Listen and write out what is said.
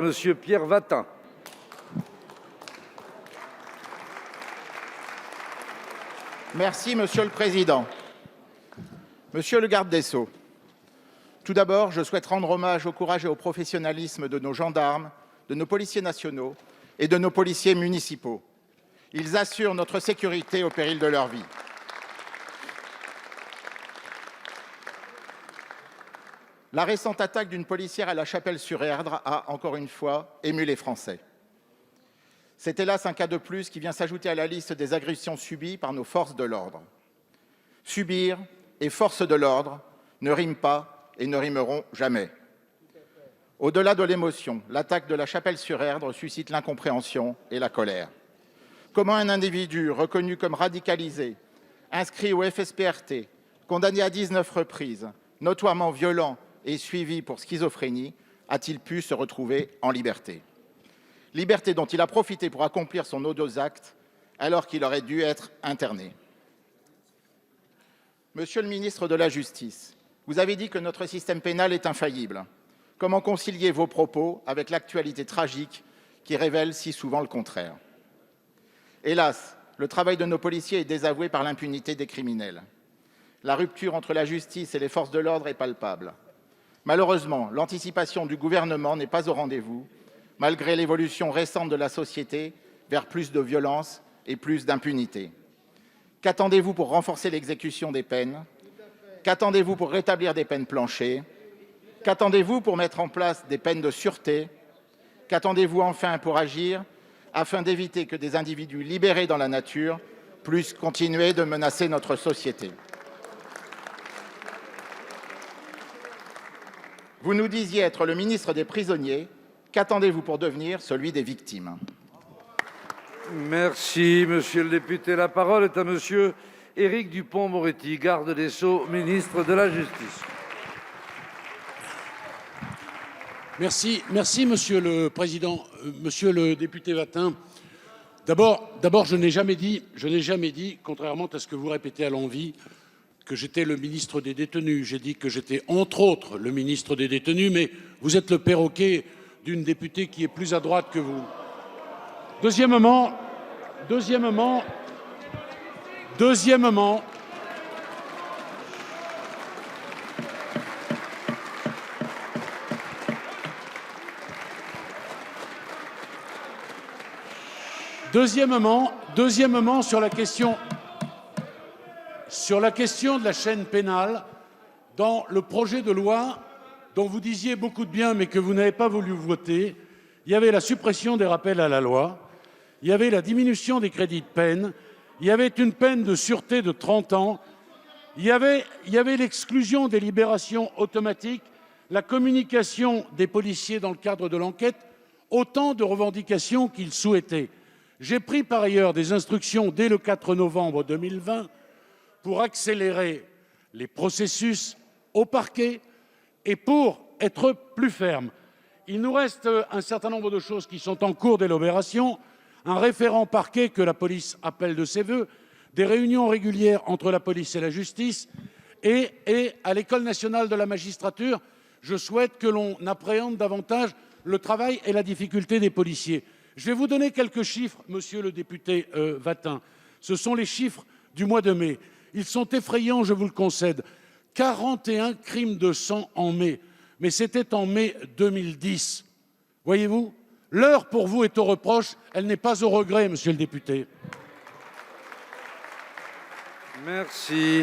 Monsieur Pierre Vatin. Merci, Monsieur le Président. Monsieur le garde des Sceaux, tout d'abord, je souhaite rendre hommage au courage et au professionnalisme de nos gendarmes, de nos policiers nationaux et de nos policiers municipaux. Ils assurent notre sécurité au péril de leur vie. La récente attaque d'une policière à La Chapelle-sur-Erdre a, encore une fois, ému les Français. C'est hélas un cas de plus qui vient s'ajouter à la liste des agressions subies par nos forces de l'ordre. Subir et force de l'ordre ne riment pas et ne rimeront jamais. Au-delà de l'émotion, l'attaque de La Chapelle-sur-Erdre suscite l'incompréhension et la colère. Comment un individu reconnu comme radicalisé, inscrit au FSPRT, condamné à 19 reprises, notoirement violent et suivi pour schizophrénie, a-t-il pu se retrouver en liberté? Liberté dont il a profité pour accomplir son odieux acte alors qu'il aurait dû être interné. Monsieur le ministre de la Justice, vous avez dit que notre système pénal est infaillible. Comment concilier vos propos avec l'actualité tragique qui révèle si souvent le contraire? Hélas, le travail de nos policiers est désavoué par l'impunité des criminels. La rupture entre la justice et les forces de l'ordre est palpable. Malheureusement, l'anticipation du gouvernement n'est pas au rendez-vous, malgré l'évolution récente de la société vers plus de violence et plus d'impunité. Qu'attendez-vous pour renforcer l'exécution des peines? Qu'attendez-vous pour rétablir des peines planchers? Qu'attendez-vous pour mettre en place des peines de sûreté? Qu'attendez-vous enfin pour agir afin d'éviter que des individus libérés dans la nature puissent continuer de menacer notre société? Vous nous disiez être le ministre des prisonniers. Qu'attendez-vous pour devenir celui des victimes? Merci, monsieur le député. La parole est à monsieur Éric Dupond-Moretti, garde des Sceaux, ministre de la Justice. Merci, Monsieur le Président. Monsieur le député Vatin, d'abord, je n'ai jamais dit, contrairement à ce que vous répétez à l'envi, que j'étais le ministre des détenus. J'ai dit que j'étais, entre autres, le ministre des détenus, mais vous êtes le perroquet d'une députée qui est plus à droite que vous. Deuxièmement, sur la question de la chaîne pénale, dans le projet de loi dont vous disiez beaucoup de bien mais que vous n'avez pas voulu voter, il y avait la suppression des rappels à la loi, il y avait la diminution des crédits de peine, il y avait une peine de sûreté de 30 ans, il y avait l'exclusion des libérations automatiques, la communication des policiers dans le cadre de l'enquête, autant de revendications qu'ils souhaitaient. J'ai pris par ailleurs des instructions dès le 4 novembre 2020 pour accélérer les processus au parquet et pour être plus ferme. Il nous reste un certain nombre de choses qui sont en cours d'élaboration, un référent parquet que la police appelle de ses vœux, des réunions régulières entre la police et la justice et à l'École nationale de la magistrature, je souhaite que l'on appréhende davantage le travail et la difficulté des policiers. Je vais vous donner quelques chiffres, monsieur le député Vatin. Ce sont les chiffres du mois de mai. Ils sont effrayants, je vous le concède. 41 crimes de sang en mai. Mais c'était en mai 2010. Voyez-vous, l'heure pour vous est au reproche, elle n'est pas au regret, monsieur le député. Merci.